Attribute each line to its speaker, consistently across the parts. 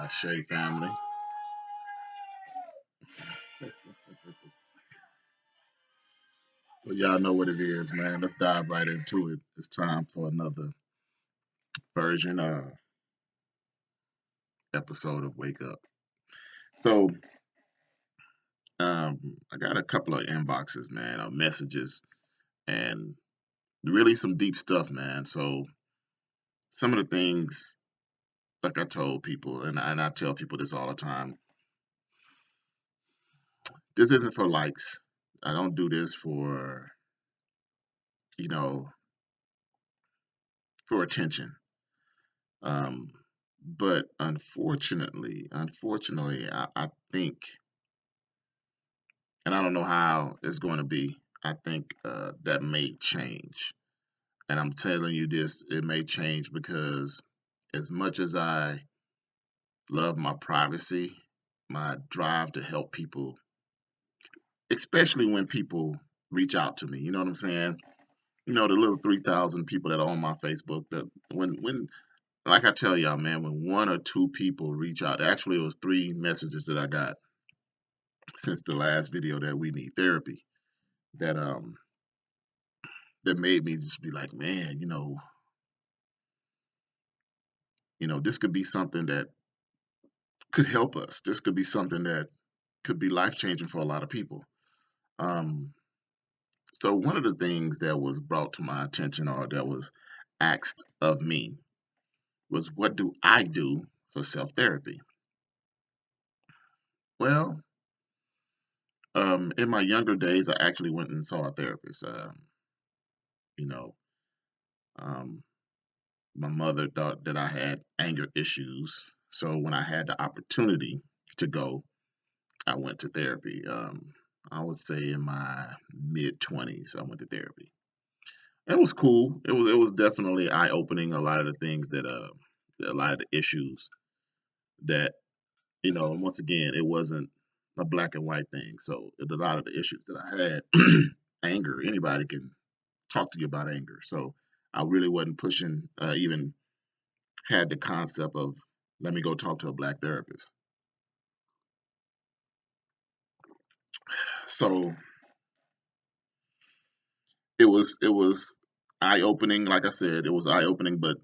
Speaker 1: Shay family. So y'all know what it is, man. Let's dive right into it. It's time for another version episode of Wake Up. So I got a couple of inboxes, man, of messages and really some deep stuff, man. So some of the things, like I told people, and I tell people this all the time, this isn't for likes. I don't do this you know, for attention. Um, but unfortunately, I think, and I don't know how it's going to be. I think that may change, and I'm telling you this, it may change because as much as I love my privacy, my drive to help people, especially when people reach out to me, you know what I'm saying? You know, the little 3,000 people that are on my Facebook. That when like I tell y'all, man, when one or two people reach out, actually it was three messages that I got since the last video that we need therapy that that made me just be like, man, this could be something that could help us. This could be something that could be life changing for a lot of people. Um, so one of the things that was brought to my attention or that was asked of me was, what do I do for self therapy? Well, in my younger days, I actually went and saw a therapist. You know, um, my mother thought that I had anger issues, so when I had the opportunity to go, I went to therapy. I would say in my mid 20s, I went to therapy. It was cool. It was definitely eye opening. A lot of the things a lot of the issues that once again, it wasn't a black and white thing. So a lot of the issues that I had, anger. Anybody can talk to you about anger. So I really wasn't pushing. Even had the concept of let me go talk to a black therapist. So it was eye opening. Like I said, it was eye opening, but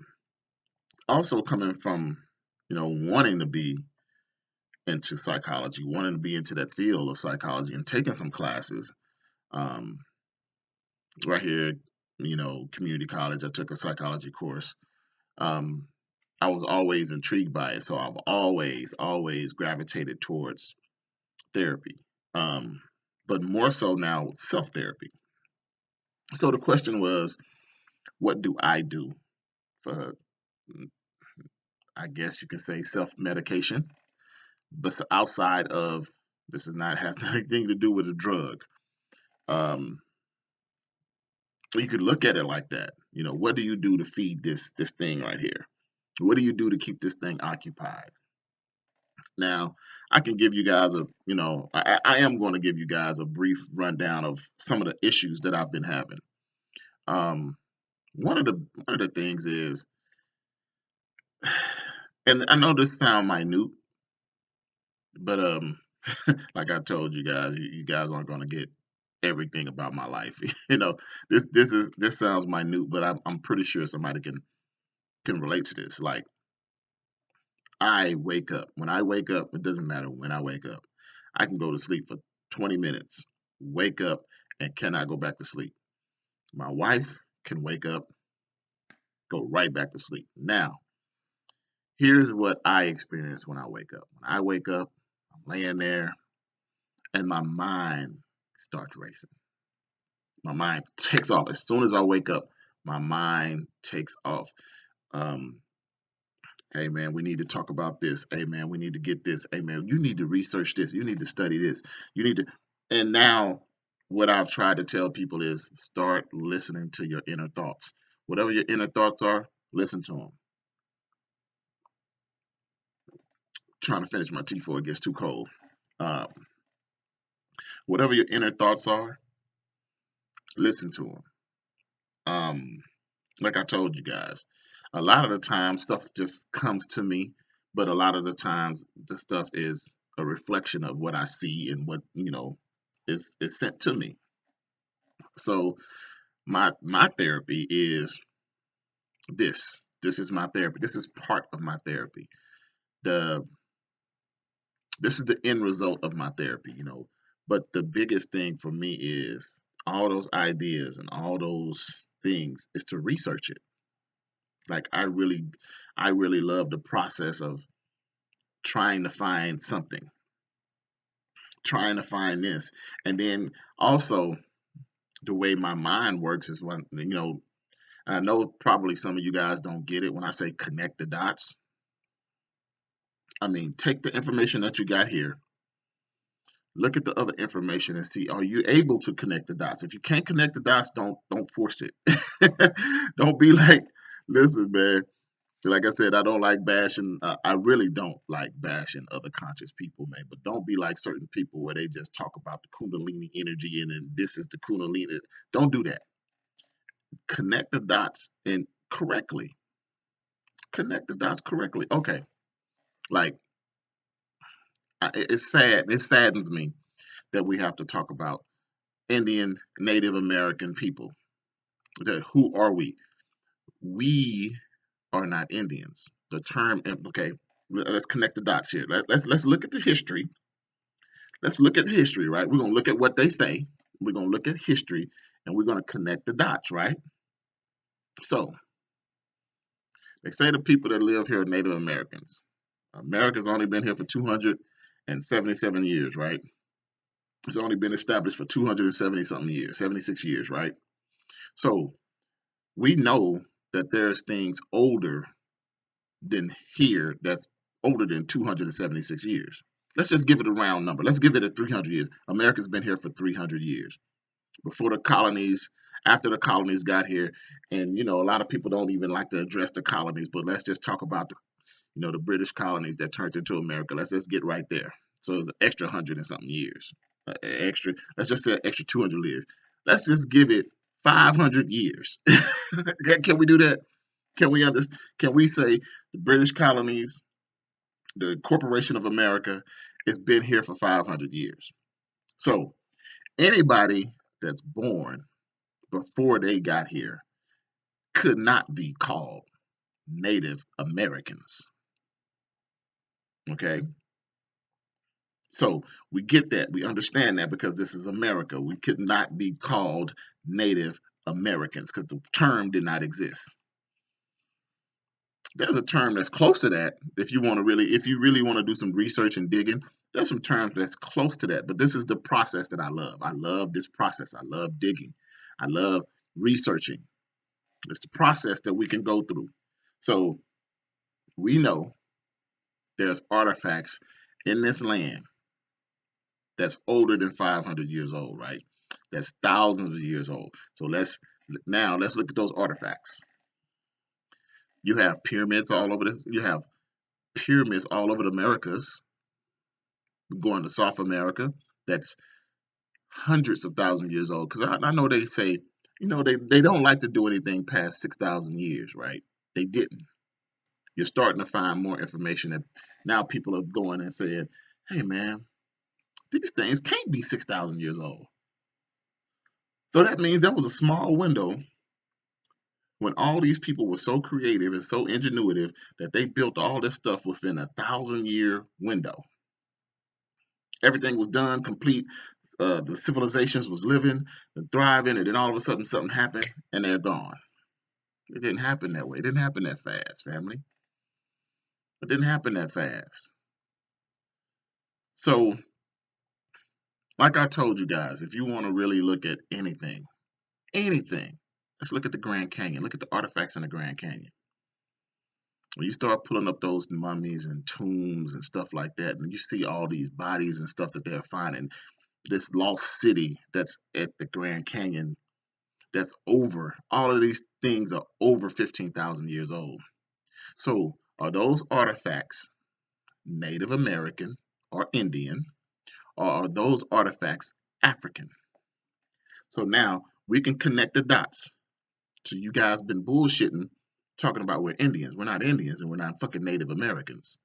Speaker 1: also coming from wanting to be into psychology, wanting to be into that field of psychology, and taking some classes. Um, right here, community college, I took a psychology course. Um, I was always intrigued by it, so I've always gravitated towards therapy. Um, but more so now self therapy. So the question was, what do I do for, mm, I guess you can say, self medication? But outside of this, is not has anything to do with a drug. Um, you could look at it like that. What do you do to feed this thing right here? What do you do to keep this thing occupied? Now, I can give you guys I am going to give you guys a brief rundown of some of the issues that I've been having. Um, one of the things is, and I know this sound minute, but like I told you guys, you guys aren't going to get everything about my life. This sounds minute, but I'm pretty sure somebody can relate to this. Like, I wake up. When I wake up, it doesn't matter when I wake up. I can go to sleep for 20 minutes, wake up, and cannot go back to sleep. My wife can wake up, go right back to sleep. Now, here's what I experience when I wake up. When I wake up, I'm laying there, and my mind starts racing. My mind takes off. As soon as I wake up, my mind takes off. Um, hey man, we need to talk about this. Hey man, we need to get this. Hey man, you need to research this. You need to study this. You need to. And now, what I've tried to tell people is start listening to your inner thoughts. Whatever your inner thoughts are, listen to them. Trying to finish my tea before it gets too cold. Um, whatever your inner thoughts are, listen to them. Like I told you guys, a lot of the time stuff just comes to me but a lot of the times the stuff is a reflection of what I see and what is sent to me. So my therapy is this. This is my therapy. This is part of my therapy. The This is the end result of my therapy. But the biggest thing for me is all those ideas and all those things is to research it. Like I really love the process of trying to find something, trying to find this. And then also the way my mind works is when, and I know probably some of you guys don't get it when I say connect the dots. I mean, take the information that you got here, look at the other information and see, are you able to connect the dots? If you can't connect the dots, don't force it. Don't be like, listen, man. Like I said, I don't like bashing. I really don't like bashing other conscious people, man. But don't be like certain people where they just talk about the Kundalini energy and then this is the Kundalini. Don't do that. Connect the dots and correctly. Connect the dots correctly. Okay. Like it's sad. It saddens me that we have to talk about Indian Native American people. Who are we? We are not Indians. The term, okay, let's connect the dots here. Let's look at the history. Let's look at history, right? We're gonna look at what they say. We're gonna look at history, and we're gonna connect the dots, right? So they say the people that live here are Native Americans. America's only been here for 277 years, right? It's only been established for 270 something years, 76 years, right? So we know that there's things older than here that's older than 276 years. Let's just give it a round number. Let's give it a 300 years. America's been here for 300 years. Before the colonies, after the colonies got here, and a lot of people don't even like to address the colonies, but let's just talk about the British colonies that turned into America. Let's just get right there. So it's an extra 100 and something years. Extra, let's just say an extra 200 years. Let's just give it 500 years. Can we do that? Can we understand? Can we say the British colonies, the Corporation of America, has been here for 500 years? So anybody that's born before they got here could not be called Native Americans. Okay, so we get that, we understand that because this is America. We could not be called Native Americans because the term did not exist. There's a term that's close to that. If you really want to do some research and digging, there's some terms that's close to that. But this is the process that I love. I love this process. I love digging. I love researching. It's the process that we can go through. So we know there's artifacts in this land that's older than 500 years old, right? That's thousands of years old. So let's look at those artifacts. You have pyramids all over this. You have pyramids all over the Americas, going to South America. That's hundreds of thousands of years old. Because I know they say, they don't like to do anything past 6,000 years, right? They didn't. You're starting to find more information that now people are going and saying, hey, man, these things can't be 6,000 years old. So that means there was a small window when all these people were so creative and so ingenuitive that they built all this stuff within a 1,000-year window. Everything was done, complete. The civilizations was living and thriving, and then all of a sudden something happened, and they're gone. It didn't happen that way. It didn't happen that fast, family. It didn't happen that fast. So, like I told you guys, if you want to really look at anything, let's look at the Grand Canyon. Look at the artifacts in the Grand Canyon. When you start pulling up those mummies and tombs and stuff like that, and you see all these bodies and stuff that they're finding, this lost city that's at the Grand Canyon, that's over, all of these things are over 15,000 years old. So, are those artifacts Native American or Indian, or are those artifacts African? So now we can connect the dots. So you guys been bullshitting, talking about we're Indians. We're not Indians and we're not fucking Native Americans.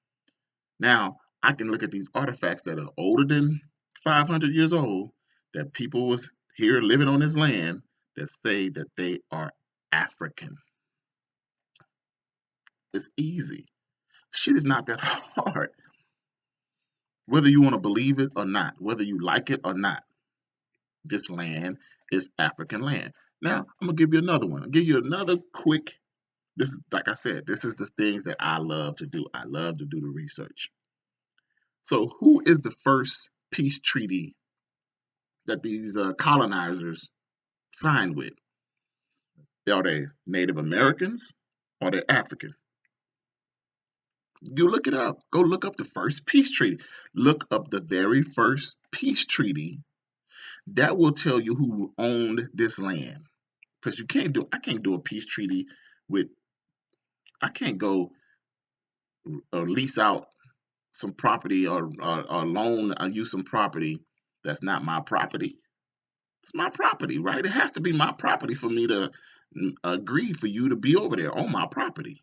Speaker 1: Now, I can look at these artifacts that are older than 500 years old, that people was here living on this land, that say that they are African. It's easy. Shit is not that hard. Whether you want to believe it or not, whether you like it or not, this land is African land. Now, I'm gonna give you another one. I'll give you another quick. This is, like I said, this is the things that I love to do. I love to do the research. So, who is the first peace treaty that these colonizers signed with? Are they Native Americans? Or are they African? You look it up. Go look up the first peace treaty. Look up the very first peace treaty. That will tell you who owned this land. Because I can't do a peace treaty with, I can't go or lease out some property or loan or use some property that's not my property. It's my property, right? It has to be my property for me to agree for you to be over there on my property.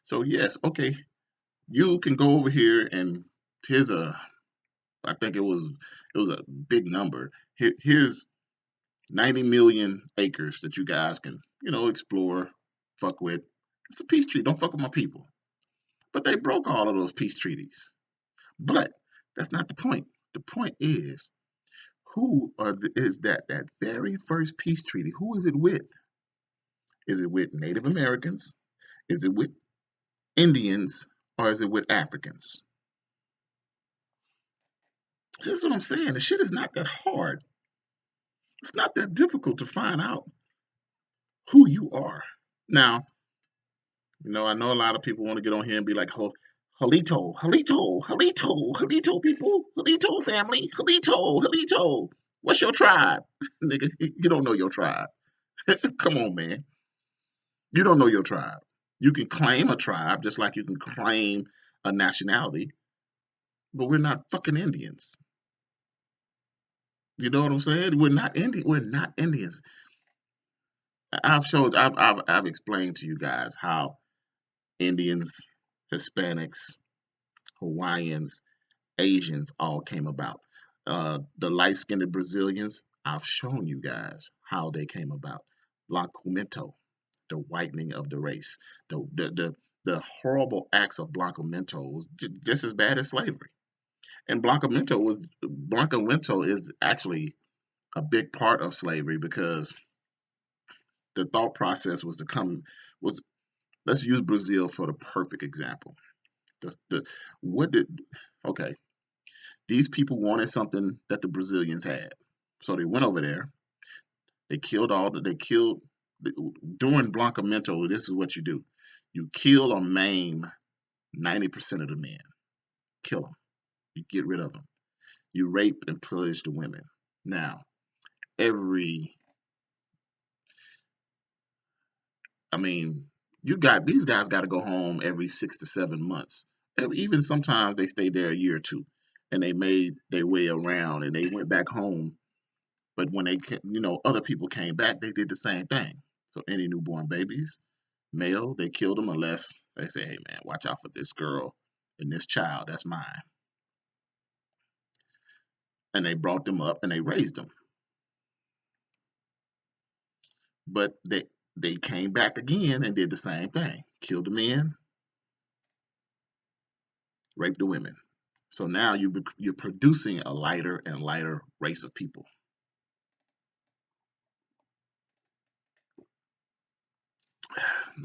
Speaker 1: So yes, okay, you can go over here and here's a, I think it was a big number. Here's 90 million acres that you guys can, explore, fuck with. It's a peace treaty. Don't fuck with my people. But they broke all of those peace treaties. But that's not the point. The point is, is that very first peace treaty? Who is it with? Is it with Native Americans? Is it with Indians? Or is it with Africans? So that's what I'm saying. The shit is not that hard. It's not that difficult to find out who you are. Now, I know a lot of people want to get on here and be like, Halito, Halito, Halito, Halito people, Halito family, Halito, Halito. What's your tribe? Nigga, you don't know your tribe. Come on, man. You don't know your tribe. You can claim a tribe just like you can claim a nationality, but we're not fucking Indians. You know what I'm saying? We're not Indian. We're not Indians. I've explained to you guys how Indians, Hispanics, Hawaiians, Asians all came about. The light-skinned Brazilians, I've shown you guys how they came about. Blancamento, the whitening of the race. The horrible acts of Blancamento was just as bad as slavery. And Blancamento is actually a big part of slavery because the thought process was let's use Brazil for the perfect example. The what did okay, these people wanted something that the Brazilians had. So they went over there. They killed during Blancamento. This is what you do: you kill or maim 90% of the men. Kill them. You get rid of them. You rape and pillage the women. Now, every, I mean, you got these guys got to go home every 6 to 7 months. Even sometimes they stayed there a year or two, and they made their way around and they went back home. But when other people came back, they did the same thing. So any newborn babies, male, they killed them unless they say, "Hey man, watch out for this girl and this child. That's mine." And they brought them up and they raised them. But they came back again and did the same thing: killed the men, raped the women. So now you're producing a lighter and lighter race of people.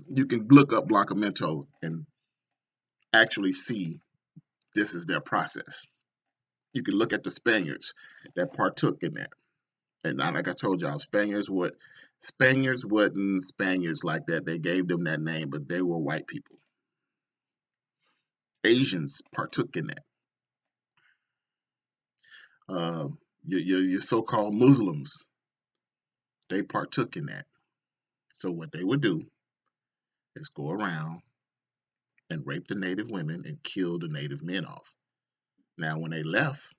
Speaker 1: You can look up Blancamento and actually see this is their process. You can look at the Spaniards that partook in that. And like I told y'all, Spaniards wasn't Spaniards like that. They gave them that name, but they were white people. Asians partook in that. Uh, your so-called Muslims, they partook in that. So what they would do is go around and rape the native women and kill the native men off. Now, when they left.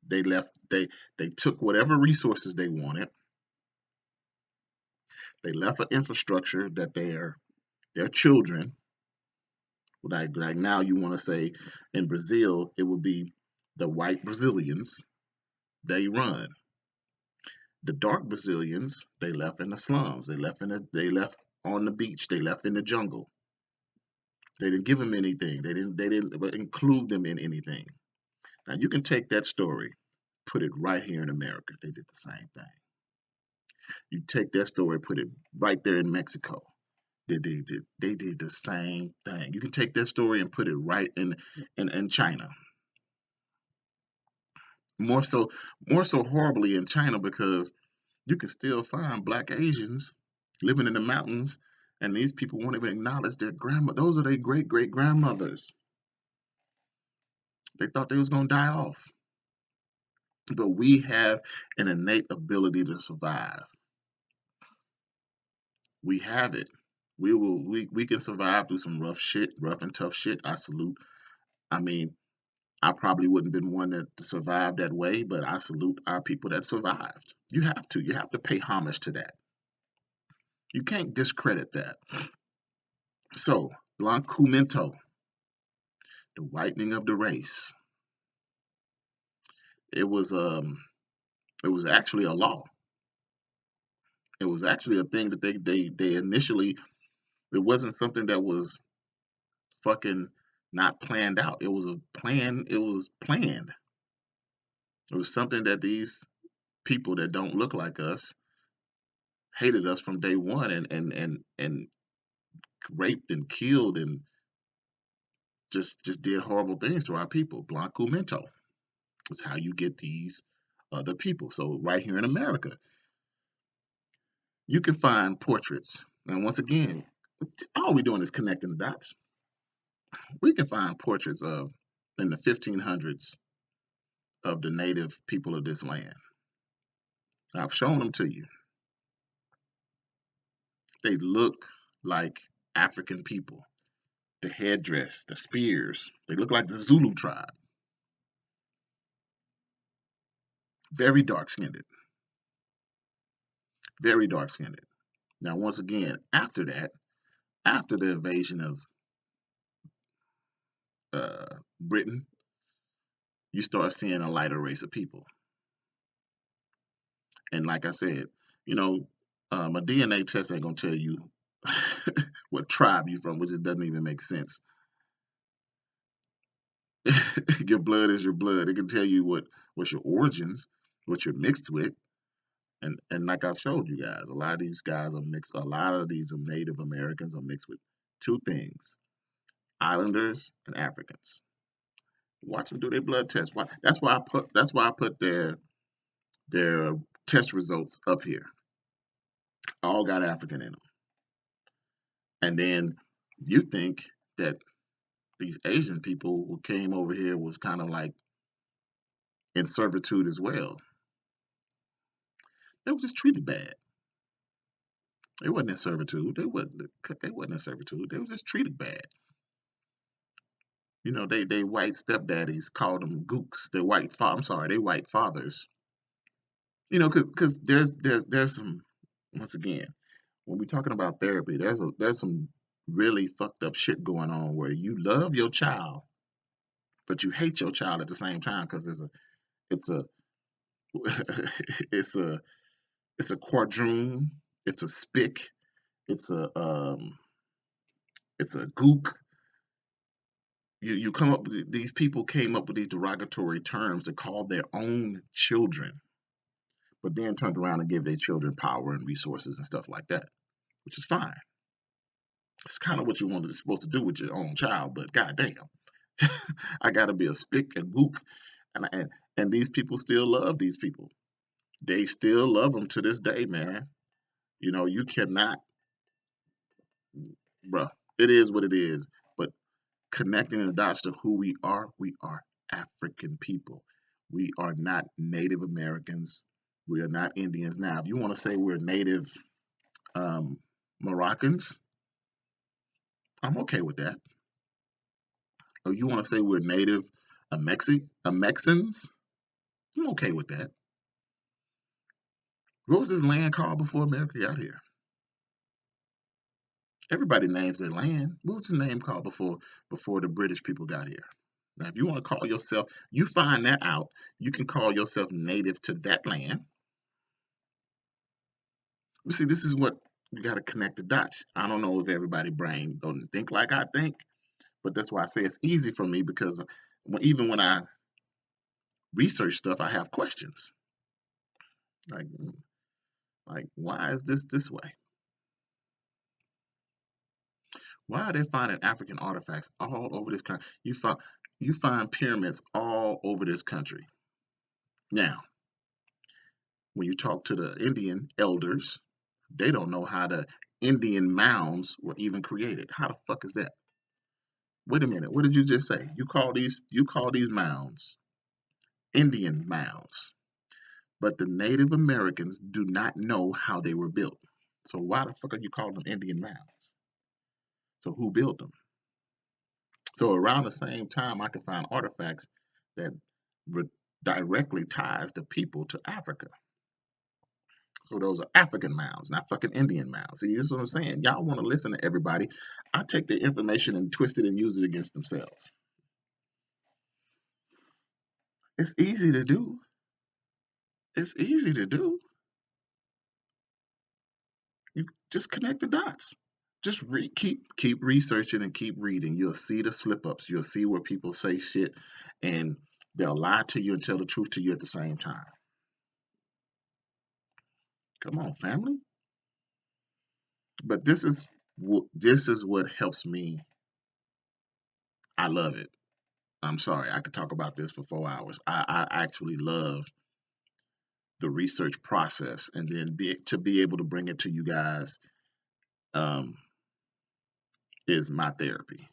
Speaker 1: They took whatever resources they wanted. They left an infrastructure that their children Like now you want to say in Brazil, it would be the white Brazilians, they run. The dark Brazilians, they left in the slums. They left on the beach. They left in the jungle. They didn't give them anything. They didn't include them in anything. Now you can take that story, put it right here in America. They did the same thing. You take that story, put it right there in Mexico. They did the same thing. You can take that story and put it right in China. More so more so horribly in China because you can still find black Asians living in the mountains, and these people won't even acknowledge their grandma. Those are their great great grandmothers. They thought they was gonna die off. But we have an innate ability to survive. We have it. We can survive through some rough shit, rough and tough shit. I salute. I mean, I probably wouldn't have been one that survived that way, but I salute our people that survived. You have to. You have to pay homage to that. You can't discredit that. So, Blancumento, the whitening of the race. It was it was actually a law. It was actually a thing that they initially, it wasn't something that was fucking not planned out. It was a plan, it was planned. It was something that these people that don't look like us hated us from day one and raped and killed and just did horrible things to our people. Blancumento is how you get these other people. So right here in America, you can find portraits. And once again, all we're doing is connecting the dots. We can find portraits of in the 1500s of the native people of this land. I've shown them to you. They look like African people. The headdress, the spears, they look like the Zulu tribe. Very dark skinned. Very dark skinned. Now, once again, after that, after the invasion of Britain, you start seeing a lighter race of people. And like I said, you know, a DNA test ain't gonna tell you what tribe you from, which it doesn't even make sense. Your blood is your blood. It can tell you what's your origins, what you're mixed with, and like I've showed you guys, a lot of these guys are mixed. A lot of these Native Americans are mixed with two things: Islanders and Africans. Watch them do their blood test. Why? That's why I put their test results up here. All got African in them. And then you think that these Asian people who came over here was kind of like in servitude as well. They were just treated bad. They wasn't in servitude. They wasn't in servitude. They was just treated bad. You know, they white stepdaddies called them gooks. I'm sorry, they white fathers. You know, because there's some, once again, when we're talking about therapy, there's some really fucked up shit going on where you love your child, but you hate your child at the same time because it's a it's a it's a quadroon, it's a spick, it's a gook. You come up with these people came up with these derogatory terms to call their own children, but then turned around and gave their children power and resources and stuff like that, which is fine. It's kind of what you wanted supposed to do with your own child, but goddamn, I gotta be a spick and gook, and these people still love these people. They still love them to this day, man. You know, you cannot, bruh. It is what it is. But connecting the dots to who we are African people. We are not Native Americans. We are not Indians. Now, if you want to say we're Native um, Moroccans, I'm okay with that. Or you want to say we're Native Mexicans, I'm okay with that. What was this land called before America got here? Everybody names their land. What was the name called before the British people got here? Now, if you want to call yourself, you find that out. You can call yourself native to that land. But see, this is what you got to connect the dots. I don't know if everybody brain don't think like I think, but that's why I say it's easy for me because even when I research stuff, I have questions like like why is this way? Why are they finding African artifacts all over this country? You find pyramids all over this country. Now, when you talk to the Indian elders, they don't know how the Indian mounds were even created. How the fuck is that? Wait a minute. What did you just say? You call these mounds Indian mounds, but the Native Americans do not know how they were built. So why the fuck are you calling them Indian mounds? So who built them? So around the same time, I can find artifacts that re- directly ties the people to Africa. So those are African mounds, not fucking Indian mounds. See, this is what I'm saying. Y'all want to listen to everybody. I take their information and twist it and use it against themselves. It's easy to do. It's easy to do. You just connect the dots. Just keep researching and keep reading. You'll see the slip ups. You'll see where people say shit and they'll lie to you and tell the truth to you at the same time. Come on, family. But this is what helps me. I love it. I'm sorry, I could talk about this for 4 hours. I actually love the research process, and then to be able to bring it to you guys um, is my therapy.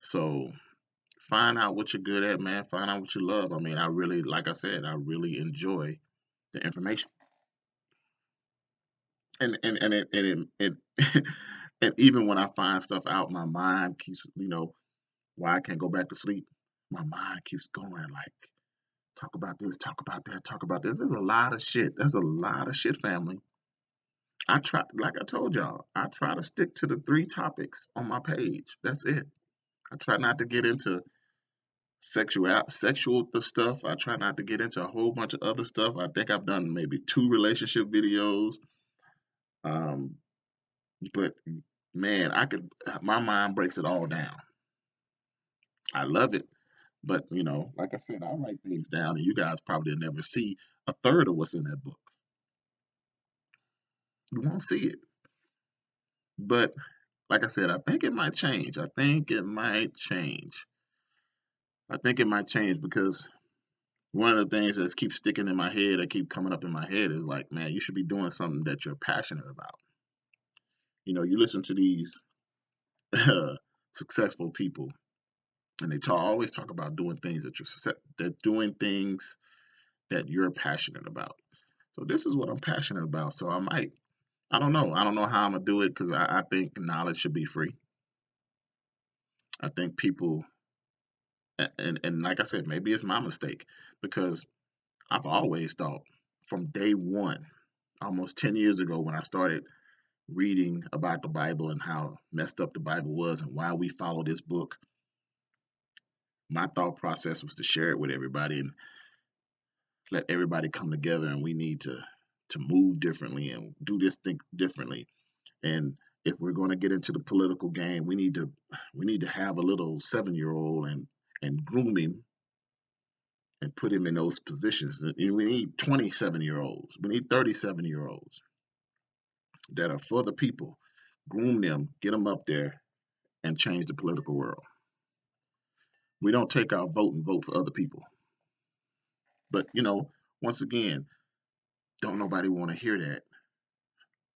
Speaker 1: So find out what you're good at, man. Find out what you love. I mean, I really, like I said, I really enjoy the information, and and even when I find stuff out, my mind keeps, why I can't go back to sleep. My mind keeps going like, talk about this, talk about that, talk about this. There's a lot of shit. There's a lot of shit, family. I try, like I told y'all, I try to stick to the 3 topics on my page. That's it. I try not to get into sexual stuff. I try not to get into a whole bunch of other stuff. I think I've done maybe 2 relationship videos. Um, but man, my mind breaks it all down. I love it. But like I said, I write things down, and you guys probably never see a third of what's in that book. You won't see it. But like I said, I think it might change. I think it might change. I think it might change because one of the things that keeps sticking in my head, that keep coming up in my head, is like, man, you should be doing something that you're passionate about. You listen to these successful people, and they always talk about doing things that doing things that you're passionate about. So this is what I'm passionate about. So I don't know. I don't know how I'm gonna do it because I think knowledge should be free. I think people, and like I said, maybe it's my mistake because I've always thought from day one, almost 10 years ago, when I started reading about the Bible and how messed up the Bible was and why we follow this book, my thought process was to share it with everybody and let everybody come together, and we need to move differently and do this thing differently. And if we're going to get into the political game, we need to have a little 7-year-old and groom him and put him in those positions. We need 27-year-olds. We need 37-year-olds that are for the people. Groom them, get them up there, and change the political world. We don't take our vote and vote for other people. But once again, don't nobody want to hear that.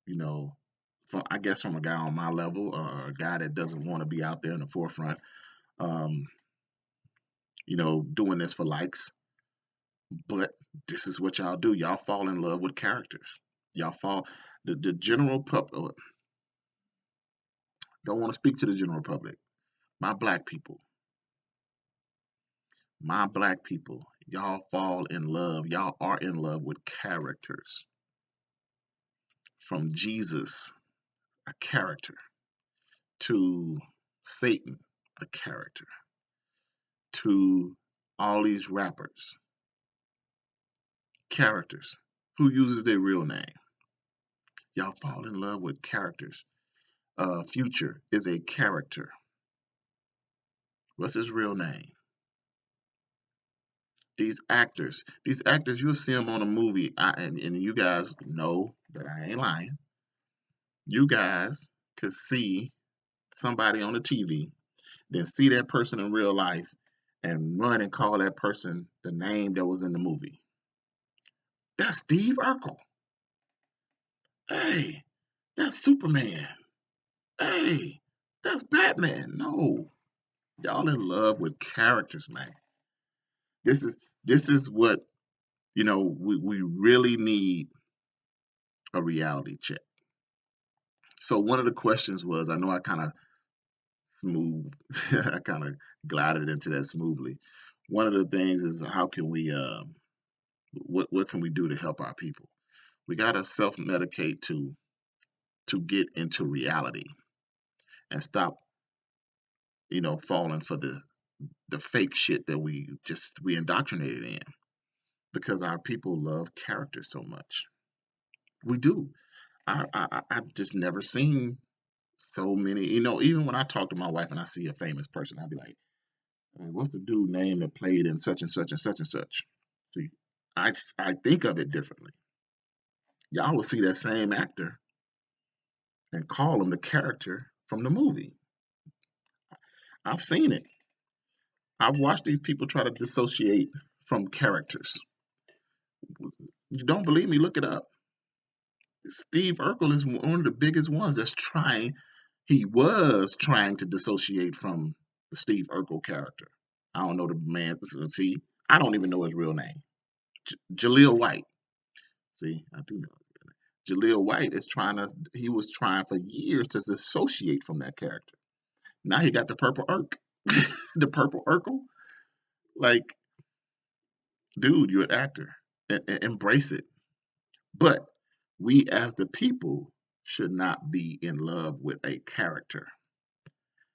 Speaker 1: You know, from I guess from a guy on my level or a guy that doesn't want to be out there in the forefront. Um, doing this for likes. But this is what y'all do. Y'all fall in love with characters. Y'all fall the general public. Don't want to speak to the general public. My black people, my black people, y'all fall in love. Y'all are in love with characters. From Jesus, a character. to Satan, a character, to all these rappers, characters who uses their real name. Y'all fall in love with characters. Future is a character. What's his real name? These actors, you'll see them on a movie, and you guys know that I ain't lying. You guys could see somebody on the TV, then see that person in real life, and run and call that person the name that was in the movie. That's Steve Urkel. Hey, that's Superman. Hey, that's Batman. No, y'all in love with characters, man. This is what we really need a reality check. So one of the questions was, I know I kind of smooth, I kind of glided into that smoothly. One of the things is how can we, what can we do to help our people? We gotta self medicate to get into reality and stop, falling for the fake shit that we indoctrinated in because our people love character so much. We do. I've just never seen so many. Even when I talk to my wife and I see a famous person, I'll be like, "What's the dude name that played in such and such and such and such?" See, I think of it differently. Y'all will see that same actor and call him the character from the movie. I've seen it. I've watched these people try to dissociate from characters. You don't believe me? Look it up. Steve Urkel is one of the biggest ones that's trying. He was trying to dissociate from the Steve Urkel character. I don't know the man. See, I don't even know his real name. Jaleel White. See, I do know. Jaleel White is trying to. He was trying for years to dissociate from that character. Now he got the purple Urk, the purple Urkel. Like, dude, you're an actor. Embrace it. But we as the people should not be in love with a character.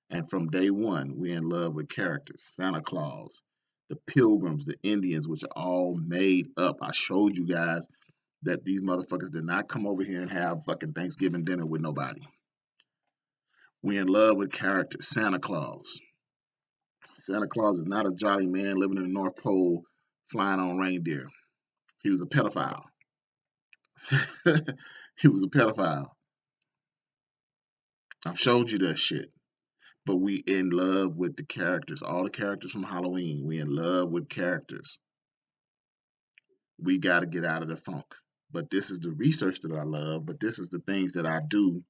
Speaker 1: And from day one, we're in love with characters. Santa Claus, the Pilgrims, the Indians, which are all made up. I showed you guys that these motherfuckers did not come over here and have fucking Thanksgiving dinner with nobody. We're in love with characters. Santa Claus. Santa Claus is not a jolly man living in the North Pole flying on reindeer. He was a pedophile. He was a pedophile. I've showed you that shit. But we in love with the characters. All the characters from Halloween. We in love with characters. We got to get out of the funk. But this is the research that I love. But this is the things that I do,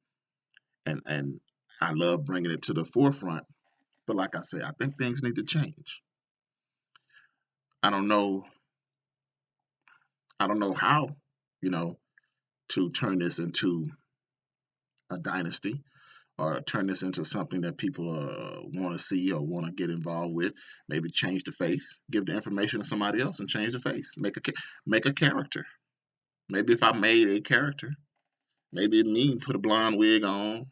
Speaker 1: and I love bringing it to the forefront. But like I say, I think things need to change. I don't know. I don't know how, you know, to turn this into a dynasty or turn this into something that people want to see or want to get involved with. Maybe change the face, give the information to somebody else, and change the face. Make a character. Maybe if I made a character, maybe it mean put a blonde wig on,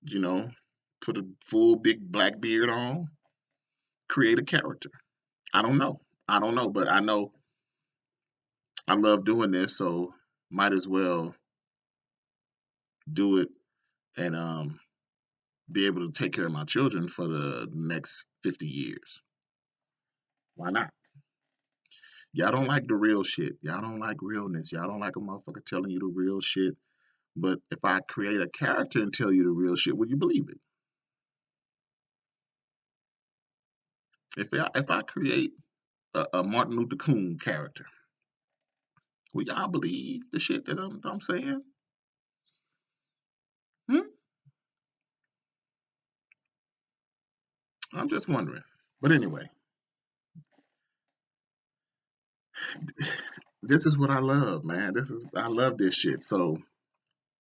Speaker 1: you know, put a full big black beard on, create a character. I don't know. I don't know, but I know I love doing this, so might as well do it and be able to take care of my children for the next 50 years. Why not? Y'all don't like the real shit. Y'all don't like realness. Y'all don't like a motherfucker telling you the real shit. But if I create a character and tell you the real shit, will you believe it? If I create a Martin Luther King character, will y'all believe the shit that I'm saying? Hmm? I'm just wondering. But anyway, this is what I love, man. I love this shit. So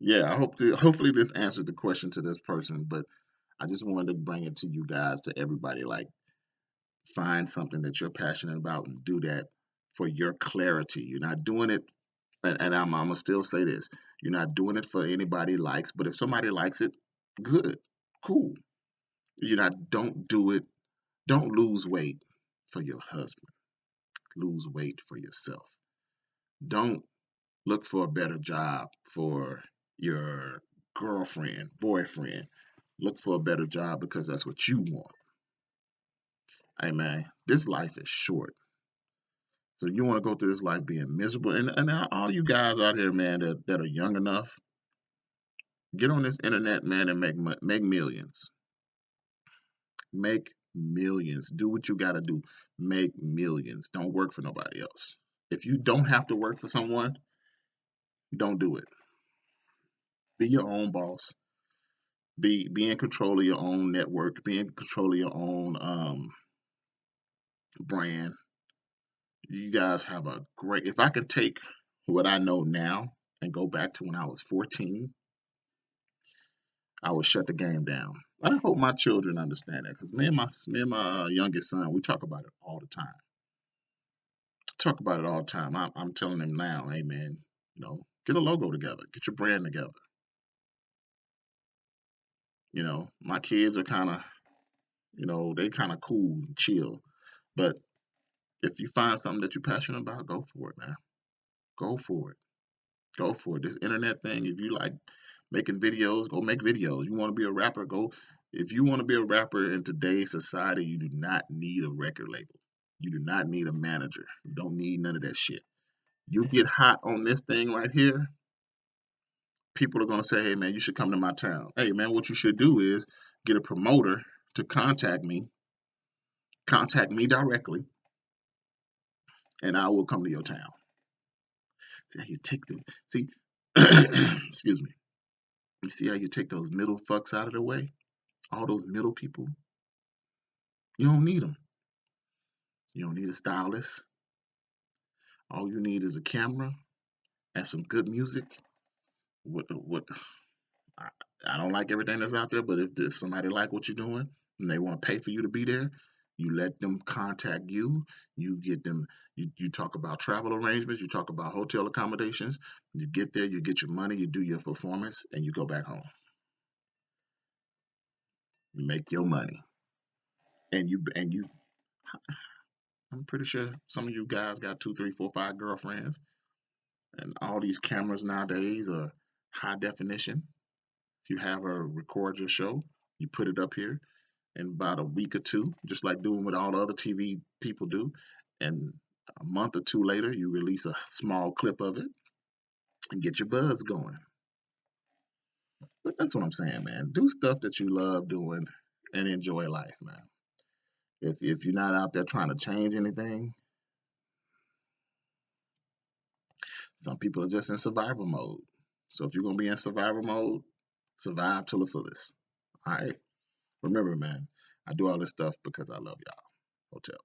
Speaker 1: yeah, hopefully this answered the question to this person. But I just wanted to bring it to you guys, to everybody. Like, find something that you're passionate about and do that for your clarity. You're not doing it, and I'm gonna still say this: you're not doing it for anybody likes. But if somebody likes it, Good, cool. Don't do it. Don't lose weight for your husband. Lose weight for yourself. Don't look for a better job for your girlfriend, boyfriend. Look for a better job because that's what you want. Hey man, this life is short. So you want to go through this life being miserable. And all you guys out here, man, that are young enough, get on this internet, man, and make millions. Make millions. Do what you got to do. Make millions. Don't work for nobody else. If you don't have to work for someone, don't do it. Be your own boss. Be in control of your own network. Be in control of your own brand. You guys have a great. If I could take what I know now and go back to when I was 14, I would shut the game down. I hope my children understand that because me and my youngest son, we talk about it all the time. Talk about it all the time. I'm telling him now, hey man, get a logo together, get your brand together. My kids are kind of, they kind of cool and chill. But if you find something that you're passionate about, go for it, man. Go for it. Go for it. This internet thing, if you like making videos, go make videos. You want to be a rapper, go. If you want to be a rapper in today's society, you do not need a record label. You do not need a manager. You don't need none of that shit. You get hot on this thing right here, people are going to say, hey, man, you should come to my town. Hey, man, what you should do is get a promoter to contact me directly, and I will come to your town. See how you take the, see, excuse me. You see how you take those middle fucks out of the way? All those middle people, you don't need them. You don't need a stylist. All you need is a camera and some good music. What I, I don't like everything that's out there, but if there's somebody like what you're doing and they want to pay for you to be there, you let them contact you. You get them. You talk about travel arrangements. You talk about hotel accommodations. You get there. You get your money. You do your performance, and you go back home. You make your money, and you. I'm pretty sure some of you guys got two, three, four, five girlfriends, and all these cameras nowadays are high definition. If you have her record your show, you put it up here in about a week or two, just like doing what all the other TV people do. And a month or two later, you release a small clip of it and get your buzz going. But that's what I'm saying, man. Do stuff that you love doing and enjoy life, man. If you're not out there trying to change anything, some people are just in survival mode. So if you're gonna be in survival mode, survive to the fullest. All right. Remember, man, I do all this stuff because I love y'all. Hotel.